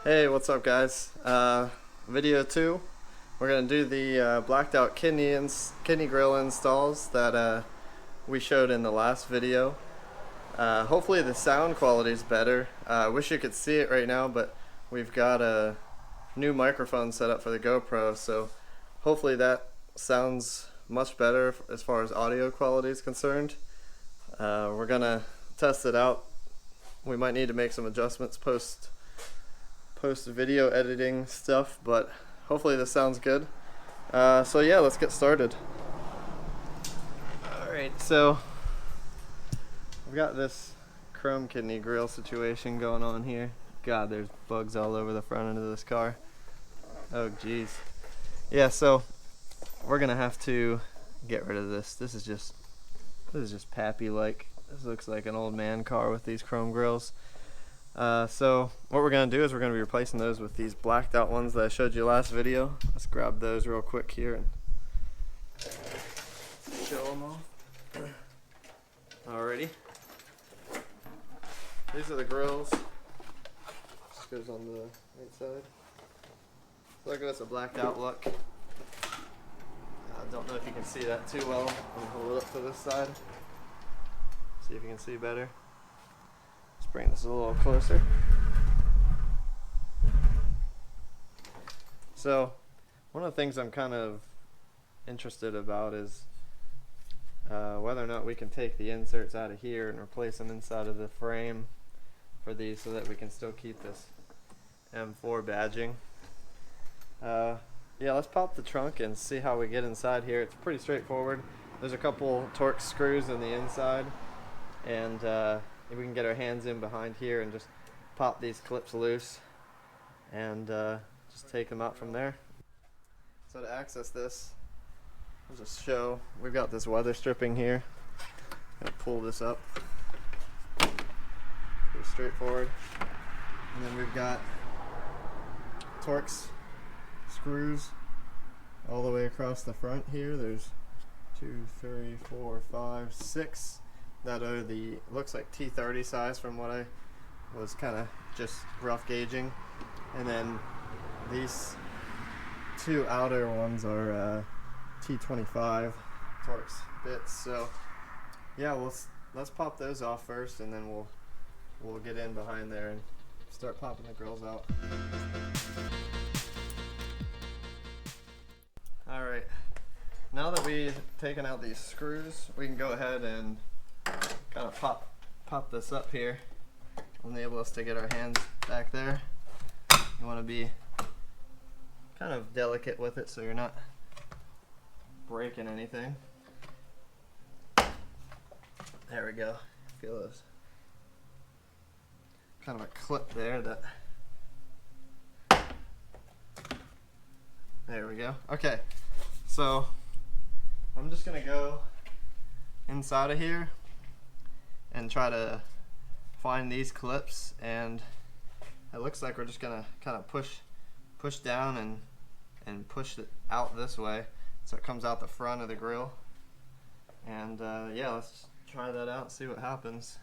Hey, what's up, guys? Video 2. We're gonna do the blacked out kidney grill installs that we showed in the last video. Hopefully the sound quality is better. I wish you could see it right now, but we've got a new microphone set up for the GoPro, so hopefully that sounds much better as far as audio quality is concerned. We're gonna test it out. We might need to make some adjustments post video editing stuff, but hopefully this sounds good. So yeah, let's get started. Alright, so I've got this chrome kidney grill situation going on here. God, there's bugs all over the front end of this car. Oh geez. Yeah, so we're gonna have to get rid of this. This is just pappy like. This looks like an old man car with these chrome grills. So what we're going to do is we're going to be replacing those with these blacked out ones that I showed you last video. Let's grab those real quick here and show them off. Alrighty. These are the grills. This goes on the right side. So look at this, a blacked out look. I don't know if you can see that too well. I'm going to hold it up to this side. See if you can see better. Let's bring this a little closer. So, one of the things I'm kind of interested about is whether or not we can take the inserts out of here and replace them inside of the frame for these so that we can still keep this M4 badging. Yeah, let's pop the trunk and see how we get inside here. It's pretty straightforward. There's a couple Torx screws in the inside, and we can get our hands in behind here and just pop these clips loose and just take them out from there. So to access this, I'll just show, we've got this weather stripping here. I'm gonna pull this up. Pretty straightforward. And then we've got Torx screws all the way across the front here. There's 2, 3, 4, 5, 6 that are the, looks like T30 size from what I was kind of just rough gauging. And then these two outer ones are T25 Torx bits. So yeah, let's pop those off first, and then we'll get in behind there and start popping the grills out. Alright, now that we've taken out these screws, we can go ahead and kind of pop this up here. Enable us to get our hands back there. You want to be kind of delicate with it so you're not breaking anything. There we go. Feel this kind of a clip there that. There we go. Okay, so I'm just gonna go inside of here and try to find these clips, and it looks like we're just gonna kind of push down and push it out this way so it comes out the front of the grill. And yeah, let's try that out and see what happens.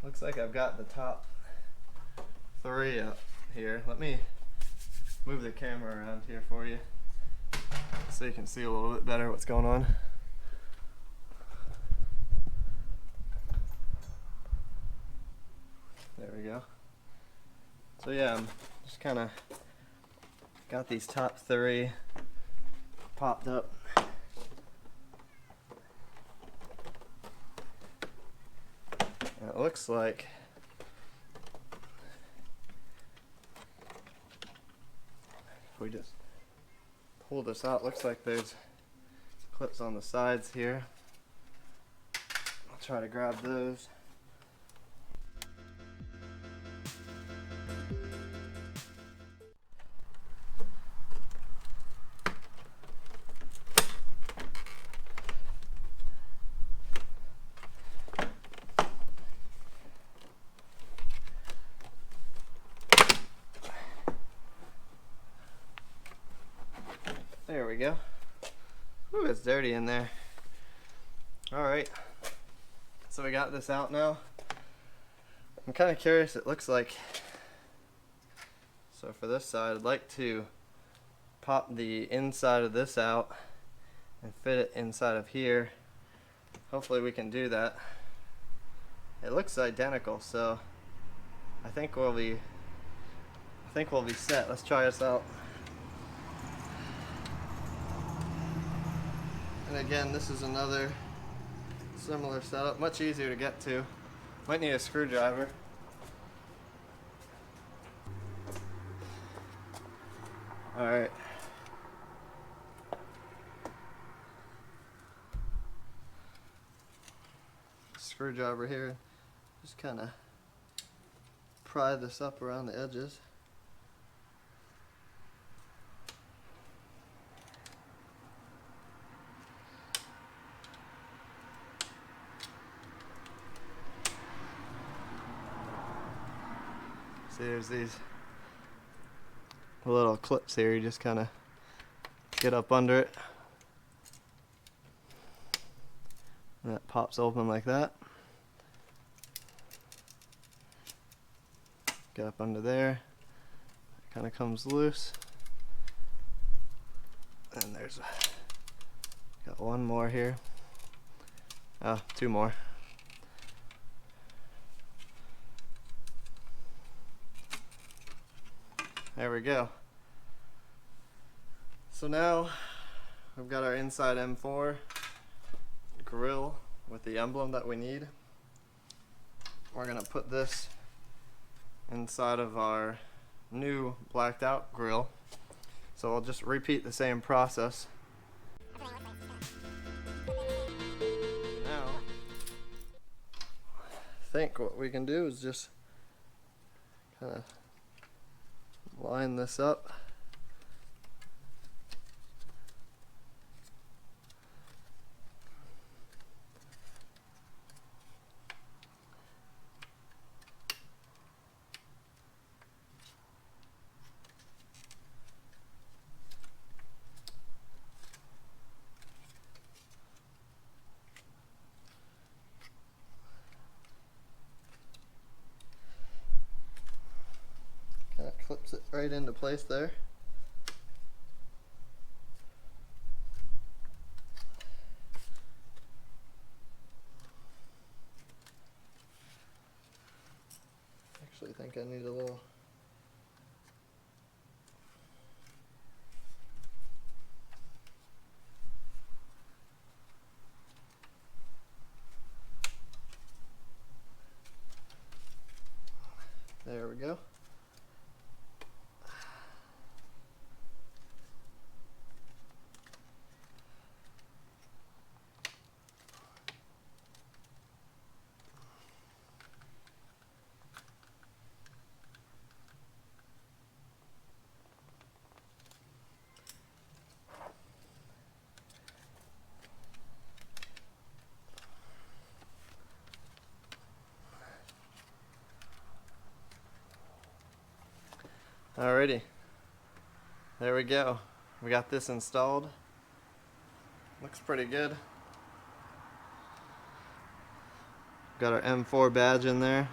Looks like I've got the top 3 up here. Let me move the camera around here for you so you can see a little bit better what's going on. There we go. So yeah, I'm just kind of got these top 3 popped up. And it looks like if we just pull this out, looks like there's clips on the sides here. I'll try to grab those. it's dirty in there. Alright, so we got this out now. I'm kind of curious, it looks like, so for this side I'd like to pop the inside of this out and fit it inside of here. Hopefully we can do that. It looks identical, so I think we'll be set. Let's try this out. And again, this is another similar setup, much easier to get to. Might need a screwdriver. Alright. Screwdriver here. Just kind of pry this up around the edges. See, there's these little clips here. You just kind of get up under it. And that pops open like that. Get up under there. It kind of comes loose. And there's got one more here. Oh, two more. There we go. So now we've got our inside M4 grill with the emblem that we need. We're gonna put this inside of our new blacked out grill. So I'll just repeat the same process. Now, I think what we can do is just kind of line this up. Kind of clips it right into place there. Actually, I think I need a little. There we go. Alrighty, there we go. We got this installed. Looks pretty good. Got our M4 badge in there.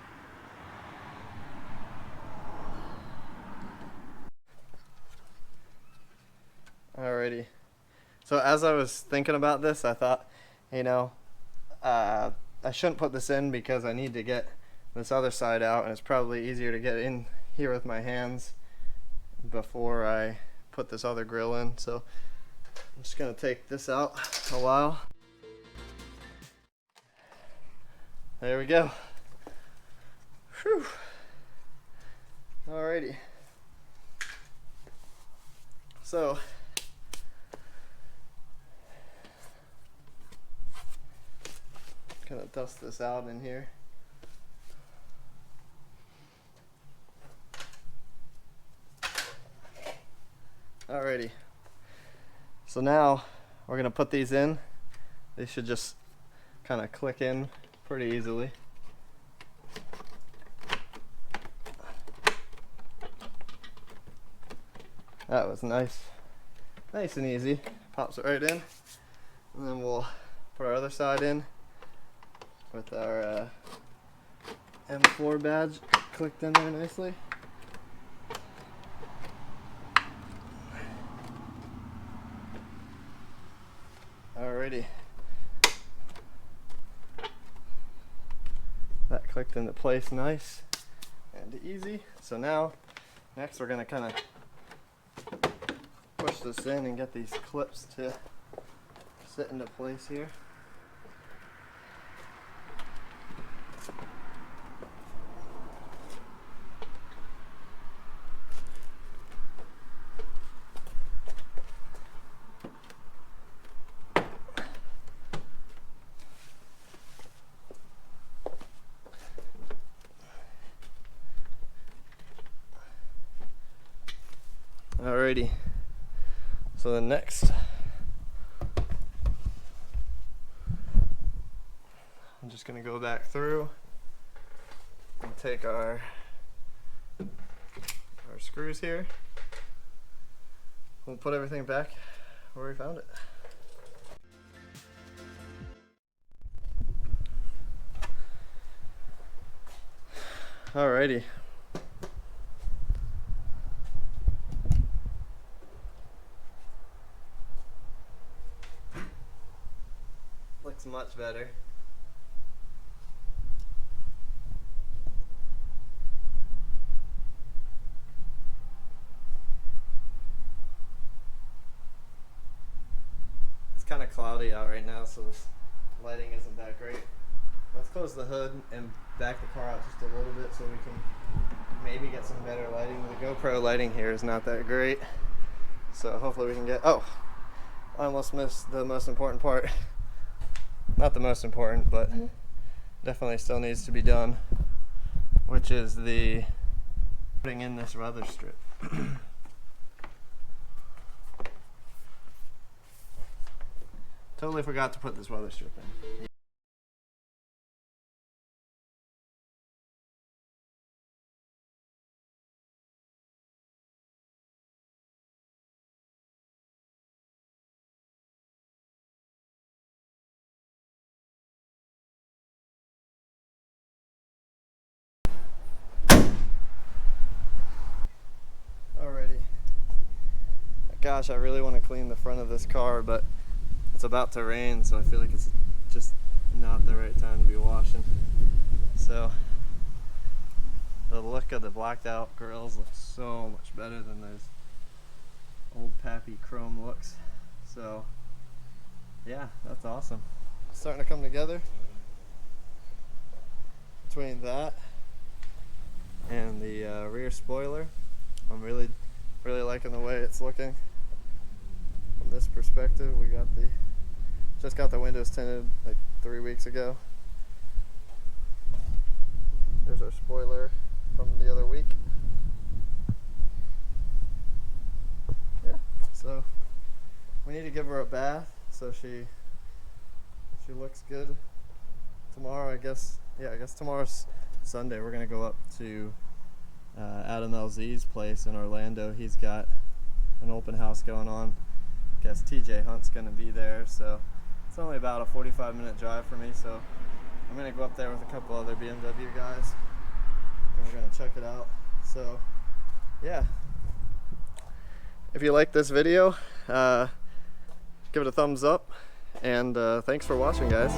Alrighty. So as I was thinking about this, I thought, you know, I shouldn't put this in because I need to get this other side out, and it's probably easier to get in here with my hands before I put this other grill in. So I'm just gonna take this out a while. There we go. Whew. Alrighty. So kind of dust this out in here. Alrighty, so now we're gonna put these in. They should just kind of click in pretty easily. That was nice and easy. Pops it right in. And then we'll put our other side in with our M4 badge clicked in there nicely. Alrighty. That clicked into place nice and easy. So now, next we're gonna kind of push this in and get these clips to sit into place here. Alrighty, so the next, I'm just going to go back through and take our screws here. We'll put everything back where we found it. Alrighty. Looks much better. It's kind of cloudy out right now, so this lighting isn't that great. Let's close the hood and back the car out just a little bit so we can maybe get some better lighting. The GoPro lighting here is not that great, so hopefully we can get, oh, I almost missed the most important part. Not the most important, but definitely still needs to be done, which is the putting in this weather strip. Totally forgot to put this weather strip in. Alrighty. Gosh, I really want to clean the front of this car, but it's about to rain, so I feel like it's just not the right time to be washing. So the look of the blacked out grills looks so much better than those old pappy chrome looks. So yeah, that's awesome. It's starting to come together between that and the rear spoiler. I'm really liking the way it's looking from this perspective. We got just got the windows tinted like 3 weeks ago. There's our spoiler from the other week. Yeah, so we need to give her a bath so she looks good. Tomorrow, I guess tomorrow's Sunday. We're gonna go up to Adam LZ's place in Orlando. He's got an open house going on. I guess TJ Hunt's gonna be there, so it's only about a 45-minute drive for me, so I'm gonna go up there with a couple other BMW guys and we're gonna check it out. So yeah, if you like this video, give it a thumbs up, and thanks for watching, guys.